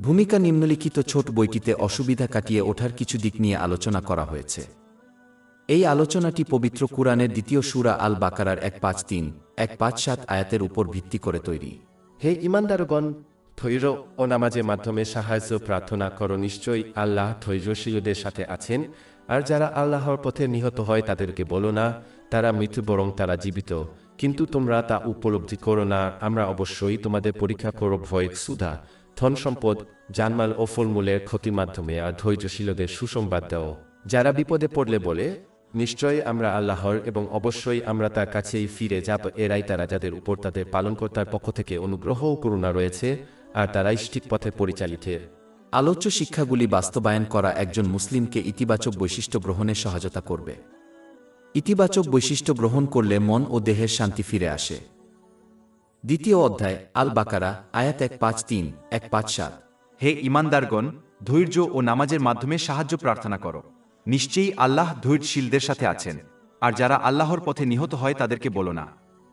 ভূমিকা নিম্নলিখিত ছোট বইটিতে অসুবিধা কাটিয়ে ওঠার কিছু দিক নিয়ে আলোচনা করা হয়েছে। এই আলোচনাটি পবিত্র কুরআনের দ্বিতীয় সূরা আল বাকারার 153, 157 আয়াতের উপর ভিত্তি করে তৈরি। হে ঈমানদারগণ, ধৈর্য ও নামাজের মাধ্যমে সাহায্য প্রার্থনা করো। নিশ্চয়ই আল্লাহ ধৈর্যশীলদের সাথে আছেন। আর যারা আল্লাহর পথে নিহত হয় তাদেরকে বলো না তারা মৃত্যু, বরং তারা জীবিত, কিন্তু তোমরা তা উপলব্ধি করো না। আমরা অবশ্যই তোমাদের পরীক্ষা করব ভয়, সুধা, ধন সম্পদ, জানমাল ও ফলমূলের ক্ষতির মাধ্যমে। আর ধৈর্যশীলদের সুসংবাদ দাও যারা বিপদে পড়লে বলে, নিশ্চয়ই আমরা আল্লাহর এবং অবশ্যই আমরা তার কাছেই ফিরে যাব। এরাই তারা যাদের উপর তাদের পালনকর্তার পক্ষ থেকে অনুগ্রহ ও করুণা রয়েছে, আর তারাই সঠিক পথে পরিচালিত। আলোচ্য শিক্ষাগুলি বাস্তবায়ন করা একজন মুসলিমকে ইতিবাচক বৈশিষ্ট্য গ্রহণে সহায়তা করবে। ইতিবাচক বৈশিষ্ট্য গ্রহণ করলে মন ও দেহের শান্তি ফিরে আসে। দ্বিতীয় অধ্যায় আল বাকারা, আয়াত 153, 157। হে ঈমানদারগণ, ধৈর্য ও নামাজের মাধ্যমে সাহায্য প্রার্থনা করো। নিশ্চয়ই আল্লাহ ধৈর্যশীলদের সাথে আছেন। আর যারা আল্লাহর পথে নিহত হয় তাদেরকে বলো না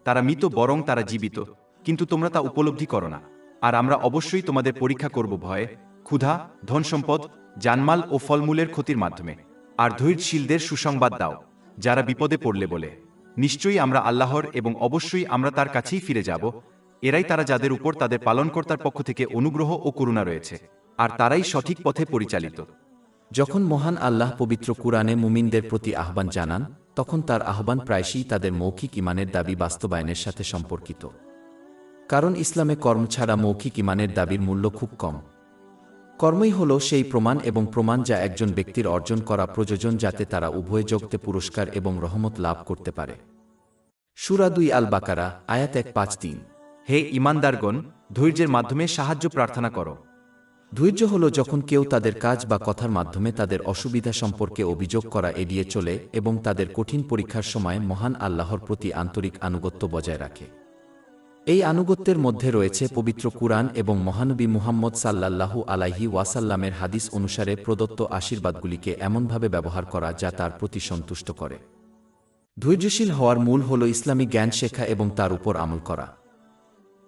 তারা মৃত, বরং তারা জীবিত, কিন্তু তোমরা তা উপলব্ধি করো না। আর আমরা অবশ্যই তোমাদের পরীক্ষা করব ভয়ে, ক্ষুধা, ধন সম্পদ, জানমাল ও ফলমূলের ক্ষতির মাধ্যমে। আর ধৈর্যশীলদের সুসংবাদ দাও যারা বিপদে পড়লে বলে, নিশ্চয়ই আমরা আল্লাহর এবং অবশ্যই আমরা তার কাছেই ফিরে যাব। এরাই তারা যাদের উপর তাদের পালনকর্তার পক্ষ থেকে অনুগ্রহ ও করুণা রয়েছে, আর তারাই সঠিক পথে পরিচালিত। যখন মহান আল্লাহ পবিত্র কুরআনে মুমিনদের প্রতি আহ্বান জানান, তখন তার আহ্বান প্রায়শই তাদের মৌখিক ঈমানের দাবি বাস্তবায়নের সাথে সম্পর্কিত। কারণ ইসলামে কর্ম ছাড়া মৌখিক ঈমানের দাবির মূল্য খুব কম। কর্মই হল সেই প্রমাণ এবং প্রমাণ যা একজন ব্যক্তির অর্জন করা প্রয়োজন যাতে তারা উভয় জগতে পুরস্কার এবং রহমত লাভ করতে পারে। সূরা 2 আল বাকারা, আয়াত 153। হে ঈমানদারগণ, ধৈর্যের মাধ্যমে সাহায্য প্রার্থনা করো। ধৈর্য হল যখন কেউ তাদের কাজ বা কথার মাধ্যমে তাদের অসুবিধা সম্পর্কে অভিযোগ করা এড়িয়ে চলে এবং তাদের কঠিন পরীক্ষার সময় মহান আল্লাহর প্রতি আন্তরিক আনুগত্য বজায় রাখে। এই আনুগত্যের মধ্যে রয়েছে পবিত্র কুরআন এবং মহানবী মুহাম্মদ সাল্লাল্লাহু আলাইহি ওয়াসাল্লামের হাদিস অনুসারে প্রদত্ত আশীর্বাদগুলিকে এমনভাবে ব্যবহার করা যা তার প্রতি সন্তুষ্ট করে। ধৈর্যশীল হওয়ার মূল হল ইসলামী জ্ঞান শেখা এবং তার উপর আমল করা।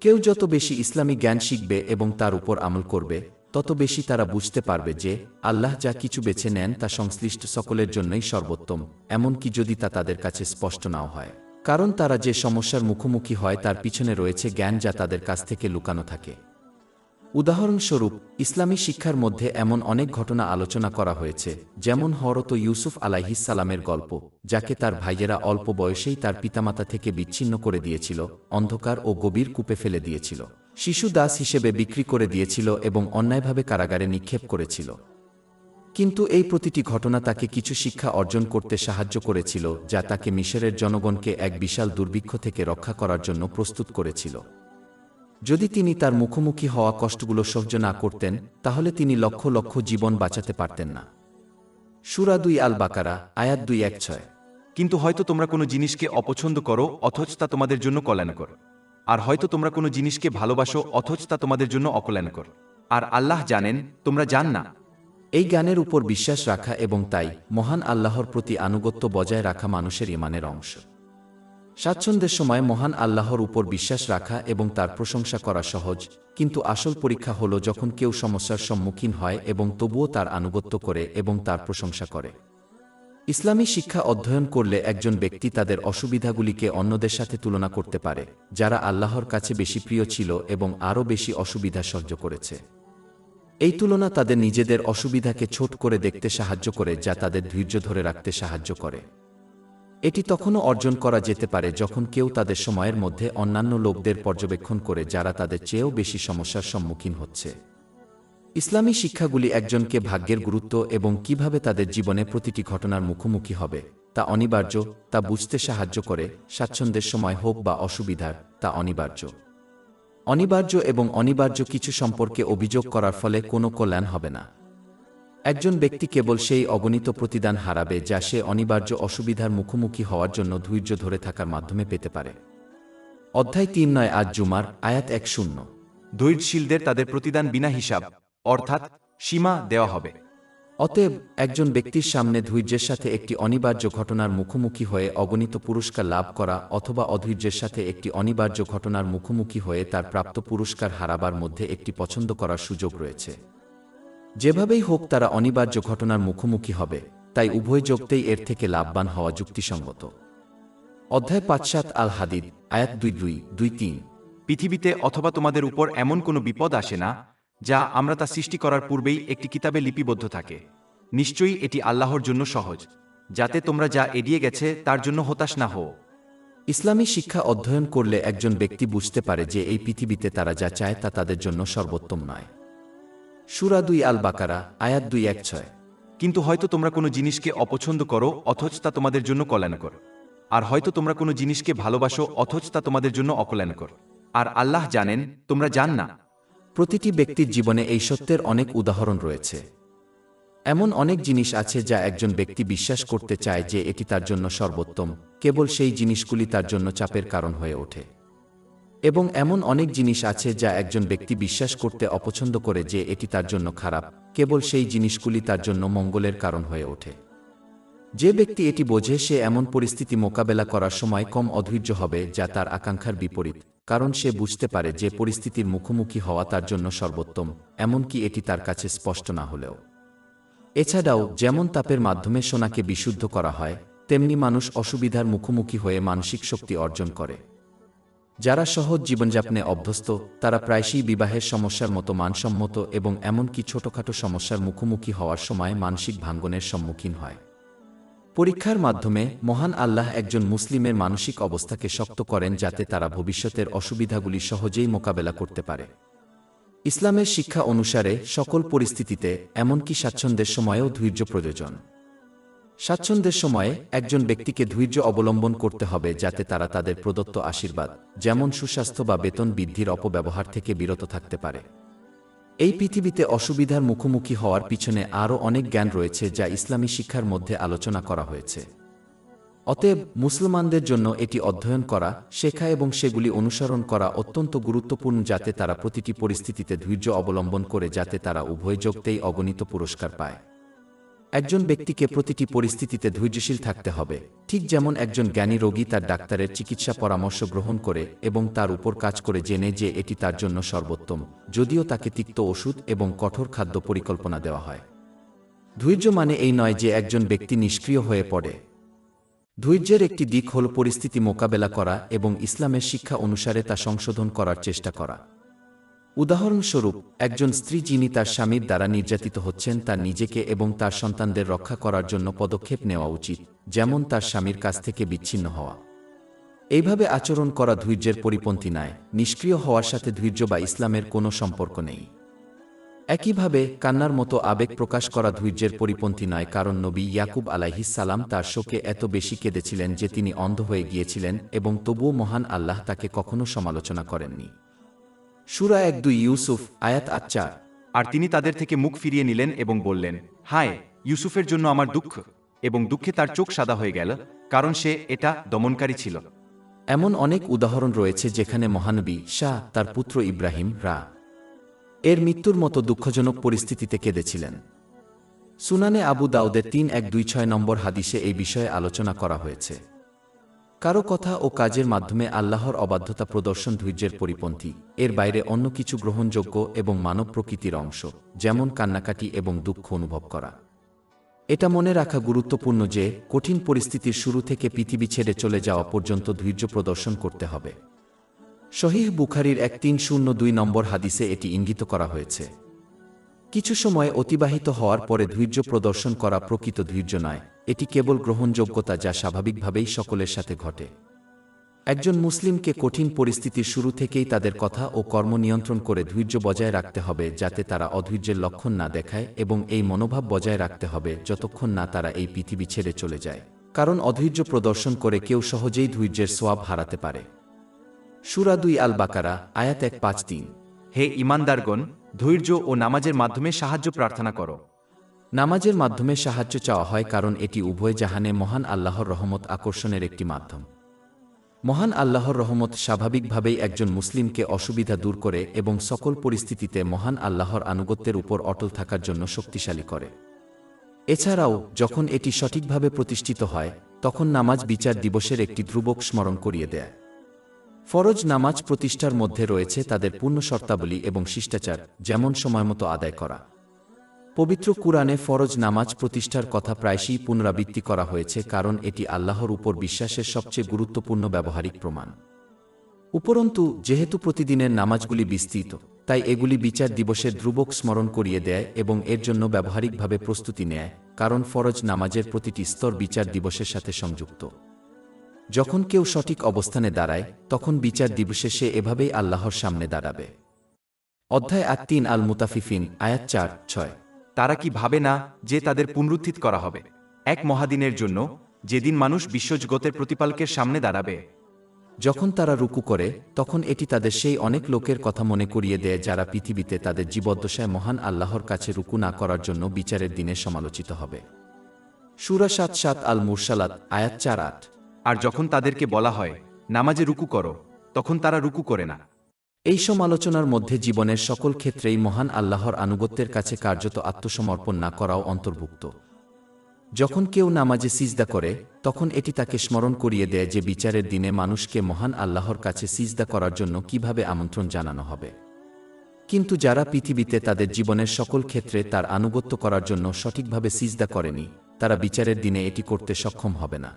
কেউ যত বেশি ইসলামী জ্ঞান শিখবে এবং তার উপর আমল করবে, তত বেশি তারা বুঝতে পারবে যে আল্লাহ যা কিছু বেছে নেন তা সংশ্লিষ্ট সকলের জন্যই সর্বোত্তম, এমনকি যদি তা তাদের কাছে স্পষ্ট নাও হয়। কারণ তারা যে সমস্যার মুখোমুখি হয় তার পিছনে রয়েছে জ্ঞান যা তাদের কাছ থেকে লুকানো থাকে। উদাহরণস্বরূপ, ইসলামী শিক্ষার মধ্যে এমন অনেক ঘটনা আলোচনা করা হয়েছে, যেমন হযরত ইউসুফ আলাইহিসসালামের গল্প, যাকে তার ভাইয়েরা অল্প বয়সেই তার পিতামাতা থেকে বিচ্ছিন্ন করে দিয়েছিল, অন্ধকার ও গভীর কূপে ফেলে দিয়েছিল, শিশু দাস হিসেবে বিক্রি করে দিয়েছিল এবং অন্যায়ভাবে কারাগারে নিক্ষেপ করেছিল। কিন্তু এই প্রতিটি ঘটনা তাকে কিছু শিক্ষা অর্জন করতে সাহায্য করেছিল যা তাকে মিশরের জনগণকে এক বিশাল দুর্ভিক্ষ থেকে রক্ষা করার জন্য প্রস্তুত করেছিল। যদি তিনি তার মুখোমুখি হওয়া কষ্টগুলো সহ্য না করতেন, তাহলে তিনি লক্ষ লক্ষ জীবন বাঁচাতে পারতেন না। সূরা 2 আল বাকারা, আয়াত 216। কিন্তু হয়তো তোমরা কোনো জিনিসকে অপছন্দ করো অথচ তা তোমাদের জন্য কল্যাণকর, আর হয়তো তোমরা কোনো জিনিসকে ভালোবাসো অথচ তা তোমাদের জন্য অকল্যাণকর, আর আল্লাহ জানেন, তোমরা জান না। এই জ্ঞানের উপর বিশ্বাস রাখা এবং তাই মহান আল্লাহর প্রতি আনুগত্য বজায় রাখা মানুষের ঈমানের অংশ। স্বাচ্ছন্দ্যের সময় মহান আল্লাহর উপর বিশ্বাস রাখা এবং তার প্রশংসা করা সহজ, কিন্তু আসল পরীক্ষা হল যখন কেউ সমস্যার সম্মুখীন হয় এবং তবুও তার আনুগত্য করে এবং তার প্রশংসা করে। ইসলামী শিক্ষা অধ্যয়ন করলে একজন ব্যক্তি তাদের অসুবিধাগুলিকে অন্যদের সাথে তুলনা করতে পারে, যারা আল্লাহর কাছে বেশি প্রিয় ছিল এবং আরও বেশি অসুবিধা সহ্য করেছে। এই তুলনা তাদের নিজেদের অসুবিধাকে ছোট করে দেখতে সাহায্য করে, যা তাদের ধৈর্য ধরে রাখতে সাহায্য করে। এটি তখনও অর্জন করা যেতে পারে যখন কেউ তাদের সময়ের মধ্যে অন্যান্য লোকদের পর্যবেক্ষণ করে যারা তাদের চেয়েও বেশি সমস্যার সম্মুখীন হচ্ছে। ইসলামী শিক্ষাগুলি একজনকে ভাগ্যের গুরুত্ব এবং কিভাবে তাদের জীবনে প্রতিটি ঘটনার মুখোমুখি হবে তা অনিবার্য তা বুঝতে সাহায্য করে। স্বাচ্ছন্দ্যের সময় হোক বা অসুবিধার, তা অনিবার্য এবং অনিবার্য কিছু সম্পর্কে অভিযোগ করার ফলে কোনো কল্যাণ হবে না। একজন ব্যক্তি কেবল সেই অগণিত প্রতিদান হারাবে যা সে অনিবার্য অসুবিধার মুখোমুখি হওয়ার জন্য ধৈর্য ধরে থাকার মাধ্যমে পেতে পারে। অধ্যায় 3 আজ জুমার, আয়াত 10। ধৈর্যশীলদের তাদের প্রতিদান বিনা হিসাব অর্থাৎ সীমা দেওয়া হবে। অতএব একজন ব্যক্তির সামনে ধৈর্যের সাথে একটি অনিবার্য ঘটনার মুখোমুখি হয়ে অগণিত পুরস্কার লাভ করা অথবা অধৈর্যের সাথে একটি অনিবার্য ঘটনার মুখোমুখি হয়ে তার প্রাপ্ত পুরস্কার হারাবার মধ্যে একটি পছন্দ করার সুযোগ রয়েছে। যেভাবেই হোক তারা অনিবার্য ঘটনার মুখোমুখি হবে, তাই উভয় যোগতেই এর থেকে লাভবান হওয়া যুক্তিসঙ্গত। অধ্যায় ৫-৭ আল হাদিদ, আয়াত ২-২-৩। পৃথিবীতে অথবা তোমাদের উপর এমন কোনো বিপদ আসে না যা আমরা তা সৃষ্টি করার পূর্বেই একটি কিতাবে লিপিবদ্ধ থাকে। নিশ্চয়ই এটি আল্লাহর জন্য সহজ, যাতে তোমরা যা এড়িয়ে গেছে তার জন্য হতাশ না হও। ইসলামী শিক্ষা অধ্যয়ন করলে একজন ব্যক্তি বুঝতে পারে যে এই পৃথিবীতে তারা যা চায় তা তাদের জন্য সর্বোত্তম নয়। সূরা ২ আল বাকারা, আয়াত ২-১-৬। কিন্তু হয়তো তোমরা কোনো জিনিসকে অপছন্দ করো অথচ তা তোমাদের জন্য কল্যাণকর, আর হয়তো তোমরা কোনো জিনিসকে ভালোবাসো অথচ তা তোমাদের জন্য অকল্যাণকর, আর আল্লাহ জানেন, তোমরা জান না। প্রতিটি ব্যক্তির জীবনে এই সত্যের অনেক উদাহরণ রয়েছে। এমন অনেক জিনিস আছে যা একজন ব্যক্তি বিশ্বাস করতে চায় যে এটি তার জন্য সর্বোত্তম, কেবল সেই জিনিসগুলি তার জন্য চাপের কারণ হয়ে ওঠে। এবং এমন অনেক জিনিস আছে যা একজন ব্যক্তি বিশ্বাস করতে অপছন্দ করে যে এটি তার জন্য খারাপ, কেবল সেই জিনিসগুলি তার জন্য মঙ্গলের কারণ হয়ে ওঠে। যে ব্যক্তি এটি বোঝে সে এমন পরিস্থিতি মোকাবেলা করার সময় কম অধৈর্য হবে যা তার আকাঙ্ক্ষার বিপরীত, কারণ সে বুঝতে পারে যে পরিস্থিতির মুখোমুখি হওয়া তার জন্য সর্বোত্তম, এমনকি এটি তার কাছে স্পষ্ট না হলেও। এছাড়াও যেমন তাপের মাধ্যমে সোনাকে বিশুদ্ধ করা হয়, তেমনি মানুষ অসুবিধার মুখোমুখি হয়ে মানসিক শক্তি অর্জন করে। যারা সহজ জীবনযাপনে অভ্যস্ত তারা প্রায়শই বিবাহের সমস্যার মতো মানসম্মত এবং এমনকি ছোটখাটো সমস্যার মুখোমুখি হওয়ার সময় মানসিক ভাঙ্গনের সম্মুখীন হয়। পরীক্ষার মাধ্যমে মহান আল্লাহ একজন মুসলিমের মানসিক অবস্থাকে শক্ত করেন যাতে তারা ভবিষ্যতের অসুবিধাগুলি সহজেই মোকাবেলা করতে পারে। ইসলামের শিক্ষা অনুসারে সকল পরিস্থিতিতে, এমনকি স্বাচ্ছন্দ্যের সময়েও ধৈর্য প্রয়োজন। স্বাচ্ছন্দ্যের সময়ে একজন ব্যক্তিকে ধৈর্য অবলম্বন করতে হবে যাতে তারা তাদের প্রদত্ত আশীর্বাদ, যেমন সুস্বাস্থ্য বা বেতন বৃদ্ধির অপব্যবহার থেকে বিরত থাকতে পারে। এই পৃথিবীতে অসুবিধার মুখোমুখি হওয়ার পিছনে আরও অনেক জ্ঞান রয়েছে যা ইসলামী শিক্ষার মধ্যে আলোচনা করা হয়েছে। অতএব মুসলমানদের জন্য এটি অধ্যয়ন করা, শেখা এবং সেগুলি অনুসরণ করা অত্যন্ত গুরুত্বপূর্ণ যাতে তারা প্রতিটি পরিস্থিতিতে ধৈর্য অবলম্বন করে যাতে তারা উভয় যোগতেই অগণিত পুরস্কার পায়। একজন ব্যক্তিকে প্রতিটি পরিস্থিতিতে ধৈর্যশীল থাকতে হবে, ঠিক যেমন একজন জ্ঞানী রোগী তার ডাক্তারের চিকিৎসা পরামর্শ গ্রহণ করে এবং তার উপর কাজ করে জেনে যে এটি তার জন্য সর্বোত্তম, যদিও তাকে তিক্ত ওষুধ এবং কঠোর খাদ্য পরিকল্পনা দেওয়া হয়। ধৈর্য মানে এই নয় যে একজন ব্যক্তি নিষ্ক্রিয় হয়ে পড়ে। ধৈর্যের একটি দিক হল পরিস্থিতি মোকাবেলা করা এবং ইসলামের শিক্ষা অনুসারে তা সংশোধন করার চেষ্টা করা। উদাহরণস্বরূপ, একজন স্ত্রী যিনি তার স্বামীর দ্বারা নির্যাতিত হচ্ছেন তার নিজেকে এবং তার সন্তানদের রক্ষা করার জন্য পদক্ষেপ নেওয়া উচিত, যেমন তার স্বামীর কাছ থেকে বিচ্ছিন্ন হওয়া। এইভাবে আচরণ করা ধৈর্যের পরিপন্থী নয়। নিষ্ক্রিয় হওয়ার সাথে ধৈর্য বা ইসলামের কোনো সম্পর্ক নেই। একইভাবে কান্নার মতো আবেগ প্রকাশ করা ধৈর্যের পরিপন্থী নয়, কারণ নবী ইয়াকুব আলাইহিস সালাম তার শোকে এত বেশি কেঁদেছিলেন যে তিনি অন্ধ হয়ে গিয়েছিলেন এবং তবুও মহান আল্লাহ তাকে কখনো সমালোচনা করেননি। সূরা ১-২ ইউসুফ, আয়াত ৮-৪। আর তিনি তাদের থেকে মুখ ফিরিয়ে নিলেন এবং বললেন, হায় ইউসুফের জন্য আমার দুঃখ, এবং দুঃখে তার চোখ সাদা হয়ে গেল, কারণ সে এটা দমনকারী ছিল। এমন অনেক উদাহরণ রয়েছে যেখানে মহানবী শাহ তার পুত্র ইব্রাহিম এর মৃত্যুর মতো দুঃখজনক পরিস্থিতিতে কেঁদেছিলেন। সুনানে আবু দাউদের ৩-১-২-৬ নম্বর হাদিসে এই বিষয়ে আলোচনা করা হয়েছে। কারো কথা ও কাজের মাধ্যমে আল্লাহর অবাধ্যতা প্রদর্শন ধৈর্যের পরিপন্থী, এর বাইরে অন্য কিছু গ্রহণযোগ্য এবং মানব প্রকৃতির অংশ, যেমন কান্নাকাটি এবং দুঃখ অনুভব করা। এটা মনে রাখা গুরুত্বপূর্ণ যে কঠিন পরিস্থিতির শুরু থেকে পৃথিবী ছেড়ে চলে যাওয়া পর্যন্ত ধৈর্য প্রদর্শন করতে হবে। সহিহ বুখারীর ১-৩-০-২ নম্বর হাদিসে এটি ইঙ্গিত করা হয়েছে। কিছু সময় অতিবাহিত হওয়ার পরে ধৈর্য প্রদর্শন করা প্রকৃত ধৈর্য নয়, এটি কেবল গ্রহণযোগ্যতা যা স্বাভাবিকভাবেই সকলের সাথে ঘটে। একজন মুসলিমকে কঠিন পরিস্থিতির শুরু থেকেই তাদের কথা ও কর্ম নিয়ন্ত্রণ করে ধৈর্য বজায় রাখতে হবে যাতে তারা অধৈর্যের লক্ষণ না দেখায়, এবং এই মনোভাব বজায় রাখতে হবে যতক্ষণ না তারা এই পৃথিবী ছেড়ে চলে যায়, কারণ অধৈর্য প্রদর্শন করে কেউ সহজেই ধৈর্যের সোয়াব হারাতে পারে। সূরা ২ আল বাকারা, আয়াত ১-৫-৩। হে ঈমানদারগণ, ধৈর্য ও নামাজের মাধ্যমে সাহায্য প্রার্থনা করো। নামাজের মাধ্যমে সাহায্য চাওয়া হয় কারণ এটি উভয় জাহানে মহান আল্লাহর রহমত আকর্ষণের একটি মাধ্যম। মহান আল্লাহর রহমত স্বাভাবিকভাবেই একজন মুসলিমকে অসুবিধা দূর করে এবং সকল পরিস্থিতিতে মহান আল্লাহর আনুগত্যের উপর অটল থাকার জন্য শক্তিশালী করে। এছাড়াও যখন এটি সঠিকভাবে প্রতিষ্ঠিত হয় তখন নামাজ বিচার দিবসের একটি ধ্রুবক স্মরণ করিয়ে দেয়। ফরজ নামাজ প্রতিষ্ঠার মধ্যে রয়েছে তাদের পূর্ণ শর্তাবলী এবং শিষ্টাচার, যেমন সময়মতো আদায় করা। পবিত্র কুরআনে ফরজ নামাজ প্রতিষ্ঠার কথা প্রায়শই পুনরাবৃত্তি করা হয়েছে, কারণ এটি আল্লাহর উপর বিশ্বাসের সবচেয়ে গুরুত্বপূর্ণ ব্যবহারিক প্রমাণ। উপরন্তু যেহেতু প্রতিদিনের নামাজগুলি বিস্তৃত, তাই এগুলি বিচার দিবসের ধ্রুবক স্মরণ করিয়ে দেয় এবং এর জন্য ব্যবহারিকভাবে প্রস্তুতি নেয়, কারণ ফরজ নামাজের প্রতিটি স্তর বিচার দিবসের সাথে সংযুক্ত। যখন কেউ সঠিক অবস্থানে দাঁড়ায় তখন বিচার দিবসে সে এভাবেই আল্লাহর সামনে দাঁড়াবে। অধ্যায় 3 আল মুতাফিফিন, আয়াত 4-6। তারা কি ভাবে না যে তাদের পুনরুত্থিত করা হবে এক মহাদিনের জন্য, যেদিন মানুষ বিশ্বজগতের প্রতিপালকের সামনে দাঁড়াবে? যখন তারা রুকু করে তখন এটি তাদের সেই অনেক লোকের কথা মনে করিয়ে দেয় যারা পৃথিবীতে তাদের জীবদ্দশায় মহান আল্লাহর কাছে রুকু না করার জন্য বিচারের দিনে সমালোচিত হবে। সূরা 7 আল মুরসালাত, আয়াত 4-8। আর যখন তাদেরকে বলা হয় নামাজে রুকু করো, তখন তারা রুকু করে না। এই সমালোচনার মধ্যে জীবনের সকল ক্ষেত্রেই মহান আল্লাহর আনুগত্যের কাছে কার্যত আত্মসমর্পণ না করাও অন্তর্ভুক্ত। যখন কেউ নামাজে সিজদা করে তখন এটি তাকে স্মরণ করিয়ে দেয় যে বিচারের দিনে মানুষকে মহান আল্লাহর কাছে সিজদা করার জন্য কিভাবে আমন্ত্রণ জানানো হবে। কিন্তু যারা পৃথিবীতে তাদের জীবনের সকল ক্ষেত্রে তার আনুগত্য করার জন্য সঠিকভাবে সিজদা করেনি, তারা বিচারের দিনে এটি করতে সক্ষম হবে না।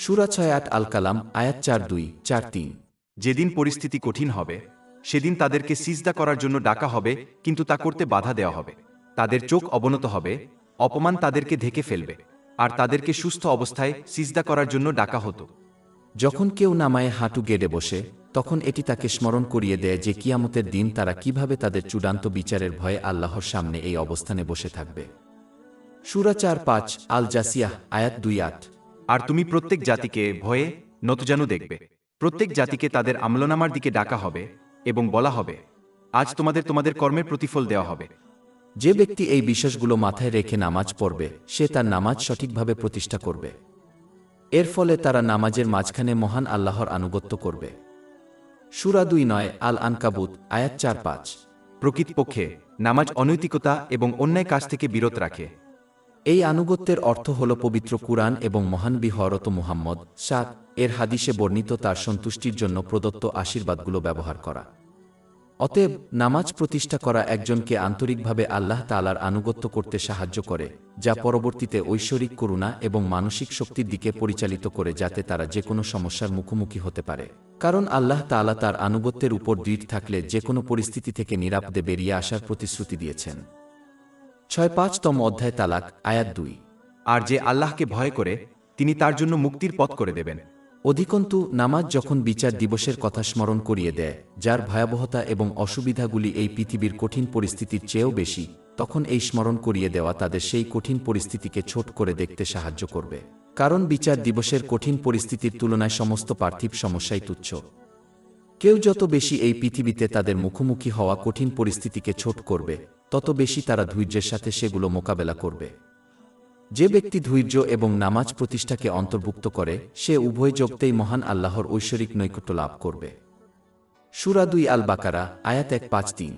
সূরা 6 আল কালাম, আয়াত 4-2-4-3। যেদিন পরিস্থিতি কঠিন হবে সেদিন তাদেরকে সিজদা করার জন্য ডাকা হবে, কিন্তু তা করতে বাধা দেওয়া হবে। তাদের চোখ অবনত হবে, অপমান তাদেরকে ঢেকে ফেলবে, আর তাদেরকে সুস্থ অবস্থায় সিজদা করার জন্য ডাকা হতো। যখন কেউ নামায়ে হাঁটু গেড়ে বসে তখন এটি তাকে স্মরণ করিয়ে দেয় যে কিয়ামতের দিন তারা কিভাবে তাদের চূড়ান্ত বিচারের ভয়ে আল্লাহর সামনে এই অবস্থানে বসে থাকবে। সূরা 4-5 আল জাসিয়াহ, আয়াত 2-8। আর তুমি প্রত্যেক জাতিকে ভয়ে নতজানু দেখবে। প্রত্যেক জাতিকে তাদের আমলনামার দিকে ডাকা হবে এবং বলা হবে, আজ তোমাদের কর্মের প্রতিফল দেওয়া হবে। যে ব্যক্তি এই বিষয়গুলো মাথায় রেখে নামাজ পড়বে সে তার নামাজ সঠিকভাবে প্রতিষ্ঠা করবে। এর ফলে তারা নামাজের মাঝখানে মহান আল্লাহর আনুগত্য করবে। সূরা 2 আল আনকাবুত, আয়াত 4-5। প্রকৃতপক্ষে নামাজ অনৈতিকতা এবং অন্যায় কাজ থেকে বিরত রাখে। এই আনুগত্যের অর্থ হল পবিত্র কুরআন এবং মহানবী হযরত মুহাম্মদ এর হাদিসে বর্ণিত তার সন্তুষ্টির জন্য প্রদত্ত আশীর্বাদগুলো ব্যবহার করা। অতএব নামাজ প্রতিষ্ঠা করা একজনকে আন্তরিকভাবে আল্লাহ তাআলার আনুগত্য করতে সাহায্য করে, যা পরবর্তীতে ঐশ্বরিক করুণা এবং মানসিক শক্তির দিকে পরিচালিত করে, যাতে তারা যে কোনো সমস্যার মুখোমুখি হতে পারে। কারণ আল্লাহ তাআলা তার আনুগত্যের উপর দৃঢ় থাকলে যে কোনো পরিস্থিতি থেকে নিরাপদে বেরিয়ে আসার প্রতিশ্রুতি দিয়েছেন। 5 অধ্যায় তালাক, আয়াত 2। আর যে আল্লাহকে ভয় করে তিনি তার জন্য মুক্তির পথ করে দেবেন। অধিকন্তু নামাজ যখন বিচার দিবসের কথা স্মরণ করিয়ে দেয়, যার ভয়াবহতা এবং অসুবিধাগুলি এই পৃথিবীর কঠিন পরিস্থিতির চেয়েও বেশি, তখন এই স্মরণ করিয়ে দেওয়া তাদের সেই কঠিন পরিস্থিতিকে ছোট করে দেখতে সাহায্য করবে। কারণ বিচার দিবসের কঠিন পরিস্থিতির তুলনায় সমস্ত পার্থিব সমস্যাই তুচ্ছ। কেউ যত বেশি এই পৃথিবীতে তাদের মুখোমুখি হওয়া কঠিন পরিস্থিতিকে ছোট করবে, তত বেশি তারা ধৈর্যের সাথে সেগুলো মোকাবেলা করবে। যে ব্যক্তি ধৈর্য এবং নামাজ প্রতিষ্ঠাকে অন্তর্ভুক্ত করে সে উভয় জগতেই মহান আল্লাহর ঐশ্বরিক নৈকট্য লাভ করবে। সূরা 2 আল বাকারা, আয়াত 1-5-3।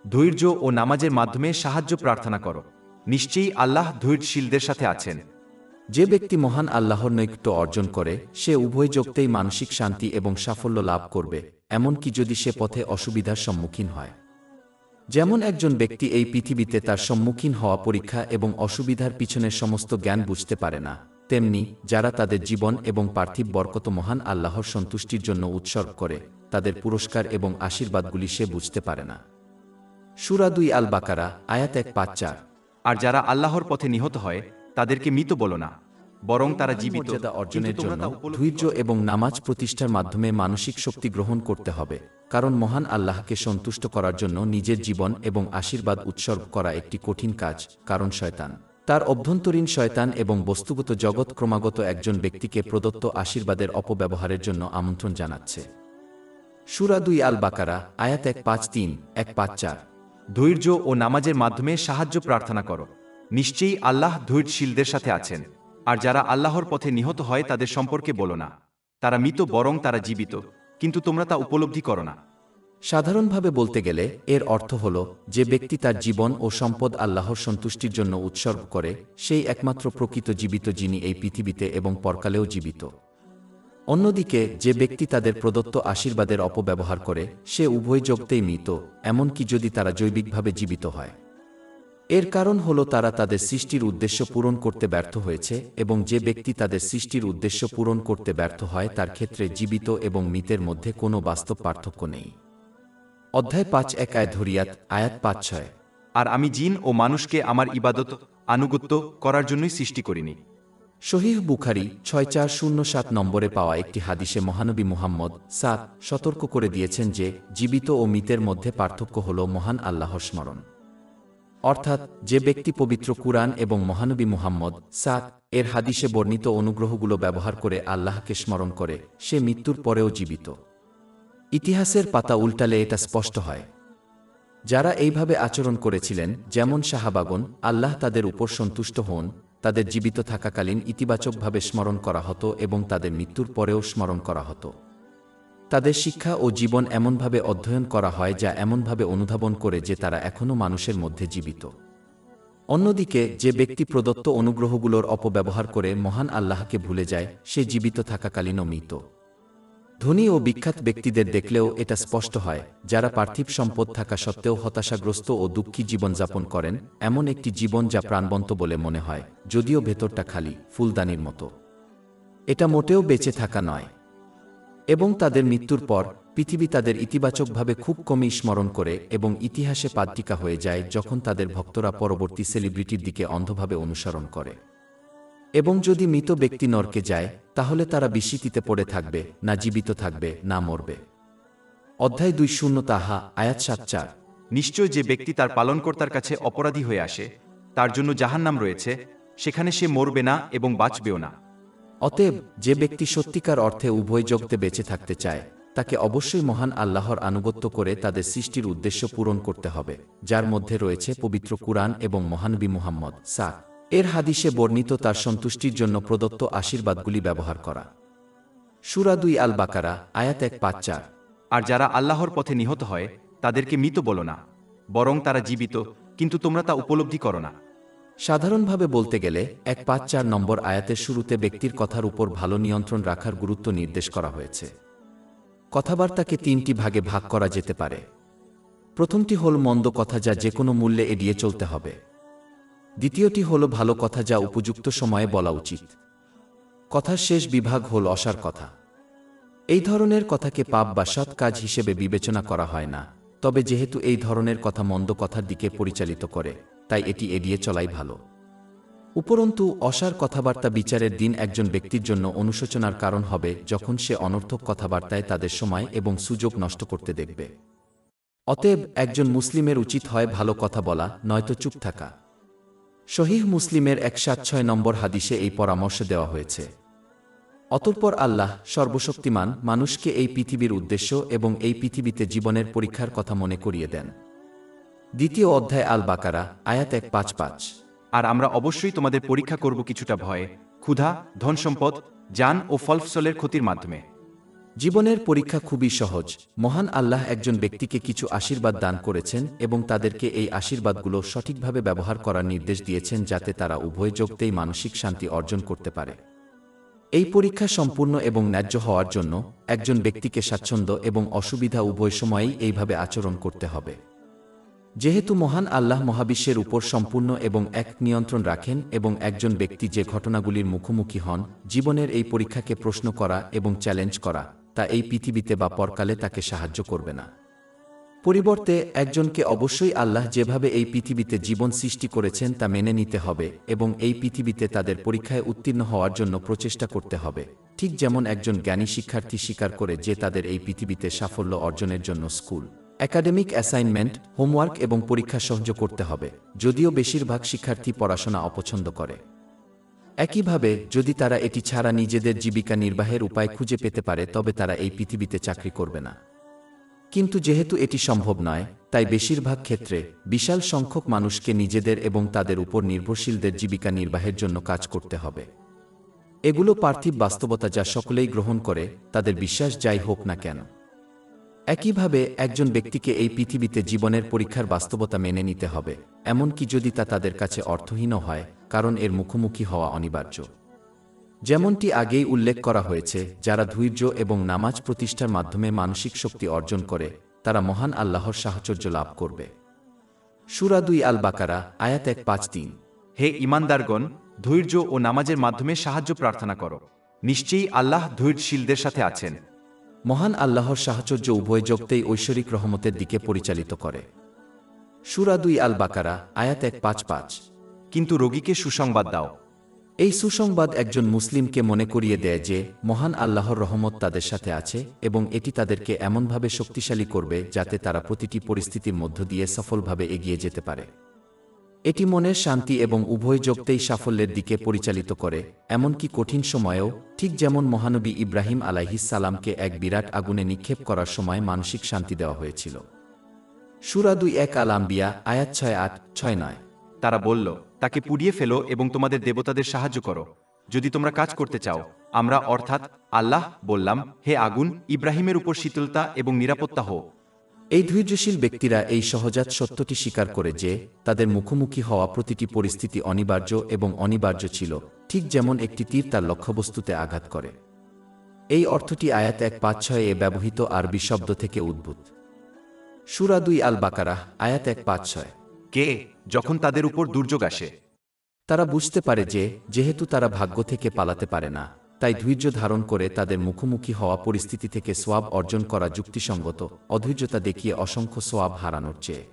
ধৈর্য ও নামাজের মাধ্যমে সাহায্য প্রার্থনা করো, নিশ্চয়ই আল্লাহ ধৈর্যশীলদের সাথে আছেন। যে ব্যক্তি মহান আল্লাহর নৈকট্য অর্জন করে সে উভয় জগতেই মানসিক শান্তি এবং সাফল্য লাভ করবে, এমনকি যদি সে পথে অসুবিধার সম্মুখীন হয়। যেমন একজন ব্যক্তি এই পৃথিবীতে তার সম্মুখীন হওয়া পরীক্ষা এবং অসুবিধার পিছনের সমস্ত জ্ঞান বুঝতে পারে না, তেমনি যারা তাদের জীবন এবং পার্থিব বরকত মহান আল্লাহর সন্তুষ্টির জন্য উৎসর্গ করে, তাদের পুরস্কার এবং আশীর্বাদগুলি সে বুঝতে পারে না। সূরা 2 আল বাকারা, আয়াত 1-5-4। আর যারা আল্লাহর পথে নিহত হয় তাদেরকে মৃত বলো না, বরং তারা জীবিত। মর্যাদা অর্জনের কিন্তু তোমরা জন্য তা উপলব্ধি ধৈর্য করো। এবং নামাজ প্রতিষ্ঠার মাধ্যমে মানসিক শক্তি গ্রহণ করতে হবে, কারণ মহান আল্লাহকে সন্তুষ্ট করার জন্য নিজের জীবন এবং আশীর্বাদ উৎসর্গ করা একটি কঠিন কাজ। কারণ শয়তান, তার অভ্যন্তরীণ শয়তান এবং বস্তুগত জগৎ ক্রমাগত একজন ব্যক্তিকে প্রদত্ত আশীর্বাদের অপব্যবহারের জন্য আমন্ত্রণ জানাচ্ছে। সূরা 2 আল বাকারা, আয়াত 1-5-3-1-5-4। ধৈর্য ও নামাজের মাধ্যমে সাহায্য প্রার্থনা করো, নিশ্চয়ই আল্লাহ ধৈর্যশীলদের সাথে আছেন। আর যারা আল্লাহর পথে নিহত হয় তাদের সম্পর্কে বলো না, তারা মৃত বরং তারা জীবিত, কিন্তু তোমরা তা উপলব্ধি করো না। সাধারণভাবে বলতে গেলে এর অর্থ হল যে ব্যক্তি তার জীবন ও সম্পদ আল্লাহর সন্তুষ্টির জন্য উৎসর্গ করে সেই একমাত্র প্রকৃত জীবিত যিনি এই পৃথিবীতে এবং পরকালেও জীবিত। অন্যদিকে যে ব্যক্তি তাদের প্রদত্ত আশীর্বাদের অপব্যবহার করে সে উভয় জগতেই মৃত, এমনকি যদি তারা জৈবিকভাবে জীবিত হয়। এর কারণ হল তারা তাদের সৃষ্টির উদ্দেশ্য পূরণ করতে ব্যর্থ হয়েছে, এবং যে ব্যক্তি তাদের সৃষ্টির উদ্দেশ্য পূরণ করতে ব্যর্থ হয় তার ক্ষেত্রে জীবিত এবং মৃতের মধ্যে কোনো বাস্তব পার্থক্য নেই। অধ্যায় ৫ আয়াত ধরিয়াত আয়াত ৫-৬। আর আমি জিন ও মানুষকে আমার ইবাদত আনুগত্য করার জন্যই সৃষ্টি করিনি। সহিহ বুখারী ৬৪০৭ নম্বরে পাওয়া একটি হাদিসে মহানবী মুহাম্মদ সতর্ক করে দিয়েছেন যে জীবিত ও মৃতের মধ্যে পার্থক্য হল মহান আল্লাহর স্মরণ। অর্থাৎ যে ব্যক্তি পবিত্র কুরআন এবং মহানবী মুহাম্মদ এর হাদিসে বর্ণিত অনুগ্রহগুলো ব্যবহার করে আল্লাহকে স্মরণ করে সে মৃত্যুর পরেও জীবিত। ইতিহাসের পাতা উল্টালে এটা স্পষ্ট হয়। যারা এইভাবে আচরণ করেছিলেন, যেমন সাহাবাগণ, আল্লাহ তাদের উপর সন্তুষ্ট হন, তাদের জীবিত থাকাকালীন ইতিবাচকভাবে স্মরণ করা হতো এবং তাদের মৃত্যুর পরেও স্মরণ করা হতো। তাদের শিক্ষা ও জীবন এমনভাবে অধ্যয়ন করা হয় যা এমনভাবে অনুধাবন করে যে তারা এখনও মানুষের মধ্যে জীবিত। অন্যদিকে যে ব্যক্তি প্রদত্ত অনুগ্রহগুলোর অপব্যবহার করে মহান আল্লাহকে ভুলে যায় সে জীবিত থাকাকালীনও মৃত। ধনী ও বিখ্যাত ব্যক্তিদের দেখলেও এটা স্পষ্ট হয়, যারা পার্থিব সম্পদ থাকা সত্ত্বেও হতাশাগ্রস্ত ও দুঃখী জীবনযাপন করেন, এমন একটি জীবন যা প্রাণবন্ত বলে মনে হয়, যদিও ভেতরটা খালি ফুলদানির মতো। এটা মোটেও বেঁচে থাকা নয়। এবং তাদের মৃত্যুর পর পৃথিবী তাদের ইতিবাচকভাবে খুব কমই স্মরণ করে এবং ইতিহাসে পাদটিকা হয়ে যায় যখন তাদের ভক্তরা পরবর্তী সেলিব্রিটির দিকে অন্ধভাবে অনুসরণ করে। এবং যদি মৃত ব্যক্তি নরকে যায় তাহলে তারা বিস্মৃতিতে পড়ে থাকবে, না জীবিত থাকবে, না মরবে। অধ্যায় ২ তাহা আয়াত ৭-৪। নিশ্চয় যে ব্যক্তি তার পালনকর্তার কাছে অপরাধী হয়ে আসে তার জন্য জাহান্নাম রয়েছে, সেখানে সে মরবে না এবং বাঁচবেও না। অতএব যে ব্যক্তি সত্যিকার অর্থে উভয় জগতে বেঁচে থাকতে চায় তাকে অবশ্যই মহান আল্লাহর আনুগত্য করে তাদের সৃষ্টির উদ্দেশ্য পূরণ করতে হবে, যার মধ্যে রয়েছে পবিত্র কুরআন এবং মহানবী মুহাম্মদ এর হাদিসে বর্ণিত তার সন্তুষ্টির জন্য প্রদত্ত আশীর্বাদগুলি ব্যবহার করা। সূরা ২ আল বাকারা আয়াত ১-৫-৪। আর যারা আল্লাহর পথে নিহত হয় তাদেরকে মৃত বলো না, বরং তারা জীবিত, কিন্তু তোমরা তা উপলব্ধি করো না। সাধারণভাবে বলতে গেলে ১-৫-৪ নম্বর আয়াতের শুরুতে ব্যক্তির কথার উপর ভালো নিয়ন্ত্রণ রাখার গুরুত্ব নির্দেশ করা হয়েছে। কথাবার্তাকে ৩টি ভাগে ভাগ করা যেতে পারে। প্রথমটি হল মন্দ কথা যা যে কোনো মূল্যে এড়িয়ে চলতে হবে। দ্বিতীয়টি হল ভালো কথা যা উপযুক্ত সময়ে বলা উচিত। কথার শেষ বিভাগ হল অসার কথা। এই ধরনের কথাকে পাপ বা সৎ কাজ হিসেবে বিবেচনা করা হয় না, তবে যেহেতু এই ধরনের কথা মন্দ কথার দিকে পরিচালিত করে তাই এটি এড়িয়ে চলাই ভালো। উপরন্তু অসার কথাবার্তা বিচারের দিন একজন ব্যক্তির জন্য অনুশোচনার কারণ হবে যখন সে অনর্থক কথাবার্তায় তাদের সময় এবং সুযোগ নষ্ট করতে দেখবে। অতএব একজন মুসলিমের উচিত হয় ভালো কথা বলা, নয়তো চুপ থাকা। সহিহ মুসলিমের ১৭৬ নম্বর হাদিসে এই পরামর্শ দেওয়া হয়েছে। অতঃপর আল্লাহ সর্বশক্তিমান মানুষকে এই পৃথিবীর উদ্দেশ্য এবং এই পৃথিবীতে জীবনের পরীক্ষার কথা মনে করিয়ে দেন। দ্বিতীয় অধ্যায় আল বাকারা আয়াত ১-৫-৫। আর আমরা অবশ্যই তোমাদের পরীক্ষা করব কিছুটা ভয়ে, ক্ষুধা, ধনসম্পদ, জান ও ফলফসলের ক্ষতির মাধ্যমে। জীবনের পরীক্ষা খুবই সহজ। মহান আল্লাহ একজন ব্যক্তিকে কিছু আশীর্বাদ দান করেছেন এবং তাদেরকে এই আশীর্বাদগুলো সঠিকভাবে ব্যবহার করার নির্দেশ দিয়েছেন যাতে তারা উভয় জগতেই মানসিক শান্তি অর্জন করতে পারে। এই পরীক্ষা সম্পূর্ণ এবং ন্যায্য হওয়ার জন্য একজন ব্যক্তিকে স্বাচ্ছন্দ্য এবং অসুবিধা উভয় সময়েই এইভাবে আচরণ করতে হবে। যেহেতু মহান আল্লাহ মহাবিশ্বের উপর সম্পূর্ণ এবং এক নিয়ন্ত্রণ রাখেন এবং একজন ব্যক্তি যে ঘটনাগুলির মুখোমুখি হন, জীবনের এই পরীক্ষাকে প্রশ্ন করা এবং চ্যালেঞ্জ করা, তা এই পৃথিবীতে বা পরকালে তাকে সাহায্য করবে না। পরিবর্তে একজনকে অবশ্যই আল্লাহ যেভাবে এই পৃথিবীতে জীবন সৃষ্টি করেছেন তা মেনে নিতে হবে এবং এই পৃথিবীতে তাদের পরীক্ষায় উত্তীর্ণ হওয়ার জন্য প্রচেষ্টা করতে হবে, ঠিক যেমন একজন জ্ঞানী শিক্ষার্থী স্বীকার করে যে তাদের এই পৃথিবীতে সাফল্য অর্জনের জন্য স্কুল, একাডেমিক অ্যাসাইনমেন্ট, হোমওয়ার্ক এবং পরীক্ষা সহ্য করতে হবে, যদিও বেশিরভাগ শিক্ষার্থী পড়াশোনা অপছন্দ করে। একইভাবে যদি তারা এটি ছাড়া নিজেদের জীবিকা নির্বাহের উপায় খুঁজে পেতে পারে তবে তারা এই পৃথিবীতে চাকরি করবে না। কিন্তু যেহেতু এটি সম্ভব নয়, তাই বেশিরভাগ ক্ষেত্রে বিশাল সংখ্যক মানুষকে নিজেদের এবং তাদের উপর নির্ভরশীলদের জীবিকা নির্বাহের জন্য কাজ করতে হবে। এগুলো পার্থিব বাস্তবতা যা সকলেই গ্রহণ করে, তাদের বিশ্বাস যাই হোক না কেন। একইভাবে একজন ব্যক্তিকে এই পৃথিবীতে জীবনের পরীক্ষার বাস্তবতা মেনে নিতে হবে, এমনকি যদি তা তাদের কাছে অর্থহীনও হয়, কারণ এর মুখোমুখি হওয়া অনিবার্য। যেমনটি আগেই উল্লেখ করা হয়েছে, যারা ধৈর্য এবং নামাজ প্রতিষ্ঠার মাধ্যমে মানসিক শক্তি অর্জন করে, তারা মহান আল্লাহর সাহচর্য লাভ করবে। সূরা 2 আল বাকারা, আয়াত 153। হে ঈমানদারগণ, ধৈর্য ও নামাজের মাধ্যমে সাহায্য প্রার্থনা করো। নিশ্চয়ই আল্লাহ ধৈর্যশীলদের সাথে আছেন। মহান আল্লাহর সাহচর্য উভয় জগতেই ঐশ্বরিক রহমতের দিকে পরিচালিত করে। সূরা 2 আল বাকারা, আয়াত 155। কিন্তু রোগীকে সুসংবাদ দাও। এই সুসংবাদ একজন মুসলিমকে মনে করিয়ে দেয় যে মহান আল্লাহর রহমত তাদের সাথে আছে এবং এটি তাদেরকে এমনভাবে শক্তিশালী করবে যাতে তারা প্রতিটি পরিস্থিতির মধ্য দিয়ে সফলভাবে এগিয়ে যেতে পারে। এটি মনের শান্তি এবং উভয় জগতেই সাফল্যের দিকে পরিচালিত করে, এমনকি কঠিন সময়েও, ঠিক যেমন মহানবী ইব্রাহিম আলাইহিস সালামকে এক বিরাট আগুনে নিক্ষেপ করার সময় মানসিক শান্তি দেওয়া হয়েছিল। সূরা 2 1 আল আম্বিয়া, আয়াত 6-8-6-9। তারা বলল, তাকে পুড়িয়ে ফেলো এবং তোমাদের দেবতাদের সাহায্য করো, যদি তোমরা কাজ করতে চাও। আমরা অর্থাৎ আল্লাহ বললাম, হে আগুন, ইব্রাহিমের উপর শীতলতা এবং নিরাপত্তা হও। এই ধৈর্যশীল ব্যক্তিরা এই সহজাত সত্যটি স্বীকার করে যে তাদের মুখোমুখি হওয়া প্রতিটি পরিস্থিতি অনিবার্য এবং অনিবার্য ছিল, ঠিক যেমন একটি তীর তার লক্ষ্যবস্তুতে আঘাত করে। এই অর্থটি আয়াত 156 এ ব্যবহৃত আরবি শব্দ থেকে উদ্ভূত। সূরা 2 আল বাকারা, আয়াত 156। কে যখন তাদের উপর দুর্যোগ আসে, তারা বুঝতে পারে যে যেহেতু তারা ভাগ্য থেকে পালাতে পারে না, তাই ধৈর্য ধারণ করে তাদের মুখোমুখি হওয়া পরিস্থিতি থেকে সোয়াব অর্জন করা যুক্তিসঙ্গত, অধৈর্যতা দেখিয়ে অসংখ্য সোয়াব হারানোর চেয়ে।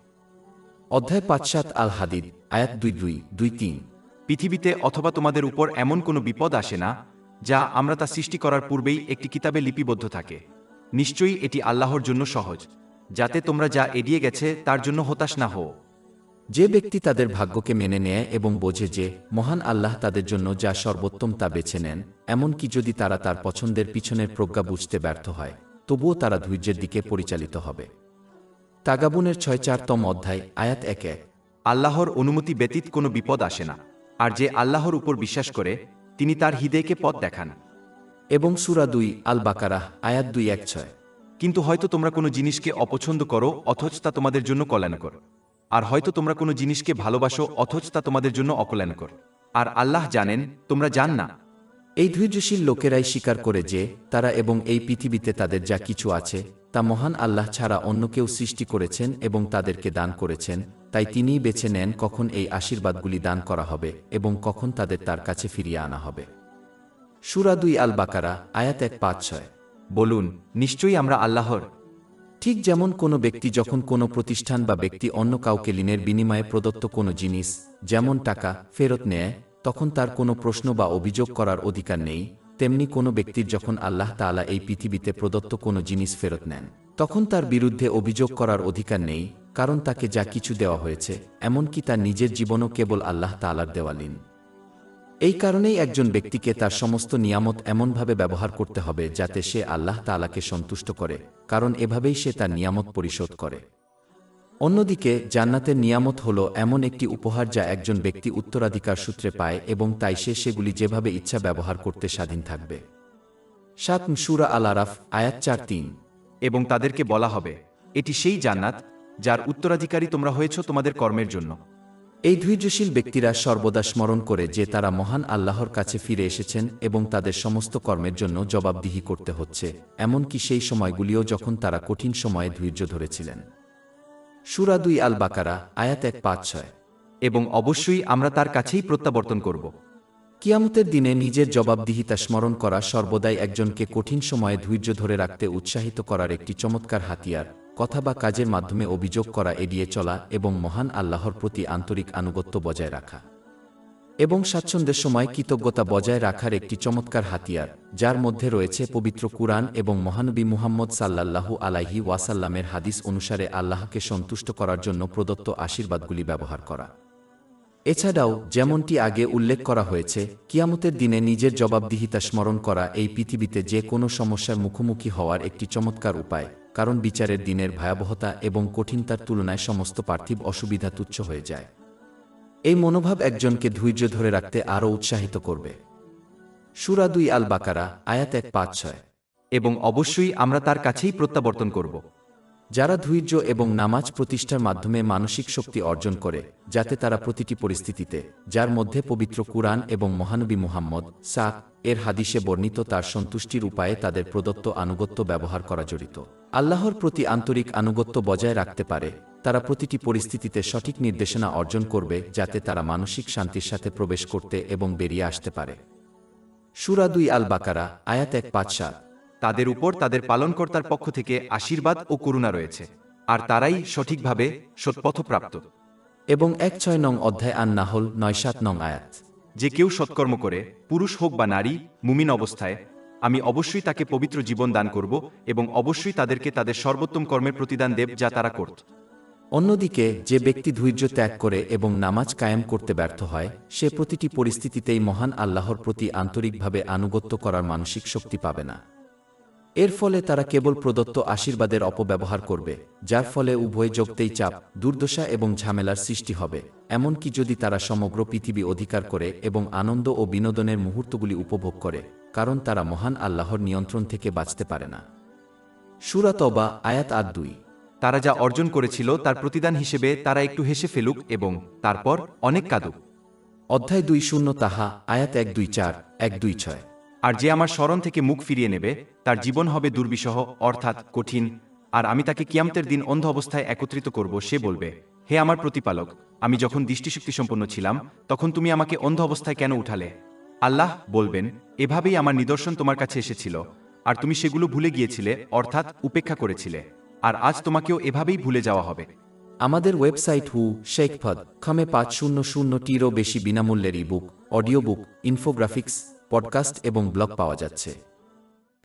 অধ্যায় 5 আল হাদিদ, আয়াত 2-2-3। পৃথিবীতে অথবা তোমাদের উপর এমন কোনো বিপদ আসে না যা আমরা তা সৃষ্টি করার পূর্বেই একটি কিতাবে লিপিবদ্ধ থাকে। নিশ্চয়ই এটি আল্লাহর জন্য সহজ, যাতে তোমরা যা এড়িয়ে গেছে তার জন্য হতাশ না হও। যে ব্যক্তি তাদের ভাগ্যকে মেনে নেয় এবং বোঝে যে মহান আল্লাহ তাদের জন্য যা সর্বোত্তম তা বেছে নেন, এমনকি যদি তারা তার পছন্দের পিছনের প্রজ্ঞা বুঝতে ব্যর্থ হয়, তবুও তারা ধৈর্যের দিকে পরিচালিত হবে। তাগাবুনের 6-4তম অধ্যায়, আয়াত 1-1। আল্লাহর অনুমতি ব্যতীত কোনো বিপদ আসে না, আর যে আল্লাহর উপর বিশ্বাস করে তিনি তার হৃদয়কে পথ দেখান। এবং সূরা 2 আল বাকারাহ, আয়াত 2-1-6। কিন্তু হয়তো তোমরা কোনো জিনিসকে অপছন্দ করো অথচ তা তোমাদের জন্য কল্যাণকর, আর হয়তো তোমরা কোনো জিনিসকে ভালোবাসো অথচ তা তোমাদের জন্য অকল্যাণকর, আর আল্লাহ জানেন, তোমরা জান না। এই ধৈর্যশীল লোকেরাই স্বীকার করে যে তারা এবং এই পৃথিবীতে তাদের যা কিছু আছে তা মহান আল্লাহ ছাড়া অন্য কেউ সৃষ্টি করেছেন এবং তাদেরকে দান করেছেন, তাই তিনিই বেছে নেন কখন এই আশীর্বাদগুলি দান করা হবে এবং কখন তাদের তার কাছে ফিরিয়ে আনা হবে। সূরা 2 আল বাকারা, আয়াত 1-5-6। বলুন, নিশ্চয়ই আমরা আল্লাহর। ঠিক যেমন কোনো ব্যক্তি যখন কোনো প্রতিষ্ঠান বা ব্যক্তি অন্য কাউকে ঋণের বিনিময়ে প্রদত্ত কোনো জিনিস, যেমন টাকা, ফেরত নেয়, তখন তার কোনো প্রশ্ন বা অভিযোগ করার অধিকার নেই, তেমনি কোনো ব্যক্তির যখন আল্লাহ তাআলা এই পৃথিবীতে প্রদত্ত কোনো জিনিস ফেরত নেন, তখন তার বিরুদ্ধে অভিযোগ করার অধিকার নেই, কারণ তাকে যা কিছু দেওয়া হয়েছে, এমনকি তার নিজের জীবনও কেবল আল্লাহ তাআলার দেওয়া ঋণ। এই কারণেই একজন ব্যক্তিকে তার সমস্ত নিয়ামত এমনভাবে ব্যবহার করতে হবে যাতে সে আল্লাহ তাআলাকে সন্তুষ্ট করে, কারণ এভাবেই সে তার নিয়ামত পরিশোধ করে। অন্যদিকে জান্নাতের নিয়ামত হল এমন একটি উপহার যা একজন ব্যক্তি উত্তরাধিকার সূত্রে পায় এবং তাই সে সেগুলি যেভাবে ইচ্ছা ব্যবহার করতে স্বাধীন থাকবে। 7 সূরা আল আরাফ, আয়াত 4-3। এবং তাদেরকে বলা হবে, এটি সেই জান্নাত যার উত্তরাধিকারী তোমরা হয়েছ তোমাদের কর্মের জন্য। এই ধৈর্যশীল ব্যক্তিরা সর্বদা স্মরণ করে যে তারা মহান আল্লাহর কাছে ফিরে এসেছেন এবং তাদের সমস্ত কর্মের জন্য জবাবদিহি করতে হচ্ছে, এমনকি সেই সময়গুলিও যখন তারা কঠিন সময়ে ধৈর্য ধরেছিলেন। সূরা 2 আল বাকারা, আয়াত 1-5-6। এবং অবশ্যই আমরা তার কাছেই প্রত্যাবর্তন করব। কিয়ামতের দিনে নিজের জবাবদিহিতা স্মরণ করা সর্বদাই একজনকে কঠিন সময়ে ধৈর্য ধরে রাখতে উৎসাহিত করার একটি চমৎকার হাতিয়ার। কথা বা কাজের মাধ্যমে অভিযোগ করা এড়িয়ে চলা এবং মহান আল্লাহর প্রতি আন্তরিক আনুগত্য বজায় রাখা এবং স্বাচ্ছন্দ্যের সময় কৃতজ্ঞতা বজায় রাখার একটি চমৎকার হাতিয়ার, যার মধ্যে রয়েছে পবিত্র কুরআন এবং মহানবী মুহাম্মদ সাল্লাল্লাহু আলাইহি ওয়াসাল্লামের হাদিস অনুসারে আল্লাহকে সন্তুষ্ট করার জন্য প্রদত্ত আশীর্বাদগুলি ব্যবহার করা। এছাড়াও যেমনটি আগে উল্লেখ করা হয়েছে, কিয়ামতের দিনে নিজের জবাবদিহিতা স্মরণ করা এই পৃথিবীতে যে কোনো সমস্যার মুখোমুখি হওয়ার একটি চমৎকার উপায়, কারণ বিচারের দিনের ভয়াবহতা এবং কঠিনতার তুলনায় সমস্ত পার্থিব অসুবিধা তুচ্ছ হয়ে যায়। এই মনোভাব একজনকে ধৈর্য ধরে রাখতে আরও উৎসাহিত করবে। সূরা 2 আল বাকারা, আয়াত 1-5-6। এবং অবশ্যই আমরা তার কাছেই প্রত্যাবর্তন করব। যারা ধৈর্য এবং নামাজ প্রতিষ্ঠার মাধ্যমে মানসিক শক্তি অর্জন করে, যাতে তারা প্রতিটি পরিস্থিতিতে, যার মধ্যে পবিত্র কুরআন এবং মহানবী মুহাম্মদ এর হাদিসে বর্ণিত তার সন্তুষ্টির উপায়ে তাদের প্রদত্ত আনুগত্য ব্যবহার করা জড়িত, আল্লাহর প্রতি আন্তরিক আনুগত্য বজায় রাখতে পারে, তারা প্রতিটি পরিস্থিতিতে সঠিক নির্দেশনা অর্জন করবে যাতে তারা মানসিক শান্তির সাথে প্রবেশ করতে এবং বেরিয়ে আসতে পারে। সূরা 2 আল বাকারা, আয়াত 157। তাদের উপর তাদের পালনকর্তার পক্ষ থেকে আশীর্বাদ ও করুণা রয়েছে, আর তারাই সঠিকভাবে সৎপথপ্রাপ্ত। এবং 1/6 নং অধ্যায় আন-নাহল 9-7 নং আয়াত। যে কেউ সৎকর্ম করে, পুরুষ হোক বা নারী, মুমিন অবস্থায়, আমি অবশ্যই তাকে পবিত্র জীবন দান করব এবং অবশ্যই তাদেরকে তাদের সর্বোত্তম কর্মের প্রতিদান দেব যা তারা করত। অন্যদিকে যে ব্যক্তি ধৈর্য ত্যাগ করে এবং নামাজ কায়েম করতে ব্যর্থ হয়, সে প্রতিটি পরিস্থিতিতেই মহান আল্লাহর প্রতি আন্তরিকভাবে আনুগত্য করার মানসিক শক্তি পাবে না। এর ফলে তারা কেবল প্রদত্ত আশীর্বাদের অপব্যবহার করবে, যার ফলে উভয় জগতেই চাপ, দুর্দশা এবং ঝামেলার সৃষ্টি হবে, এমনকি যদি তারা সমগ্র পৃথিবী অধিকার করে এবং আনন্দ ও বিনোদনের মুহূর্তগুলি উপভোগ করে, কারণ তারা মহান আল্লাহর নিয়ন্ত্রণ থেকে বাঁচতে পারে না। সূরা তওবা, আয়াত 8-2। তারা যা অর্জন করেছিল তার প্রতিদান হিসেবে তারা একটু হেসে ফেলুক এবং তারপর অনেক কাঁদুক। অধ্যায় 20 তাহা, আয়াত 124, 126। আর যে আমার স্মরণ থেকে মুখ ফিরিয়ে নেবে, তার জীবন হবে দুর্বিষহ, অর্থাৎ কঠিন, আর আমি তাকে কিয়ামতের দিন অন্ধ অবস্থায় একত্রিত করব। সে বলবে, হে আমার প্রতিপালক, আমি যখন দৃষ্টিশক্তি সম্পন্ন ছিলাম তখন তুমি আমাকে অন্ধ অবস্থায় কেন উঠালে? আল্লাহ বলবেন, এভাবেই আমার নিদর্শন তোমার কাছে এসেছিল, আর তুমি সেগুলো ভুলে গিয়েছিলে, অর্থাৎ উপেক্ষা করেছিলে, আর আজ তোমাকেও এভাবেই ভুলে যাওয়া হবে। আমাদের ওয়েবসাইট শেখফদ.com-এ 500টিরও বেশি বিনামূল্যের ebook, audio book, infographics, podcast এবং ব্লগ পাওয়া যাচ্ছে।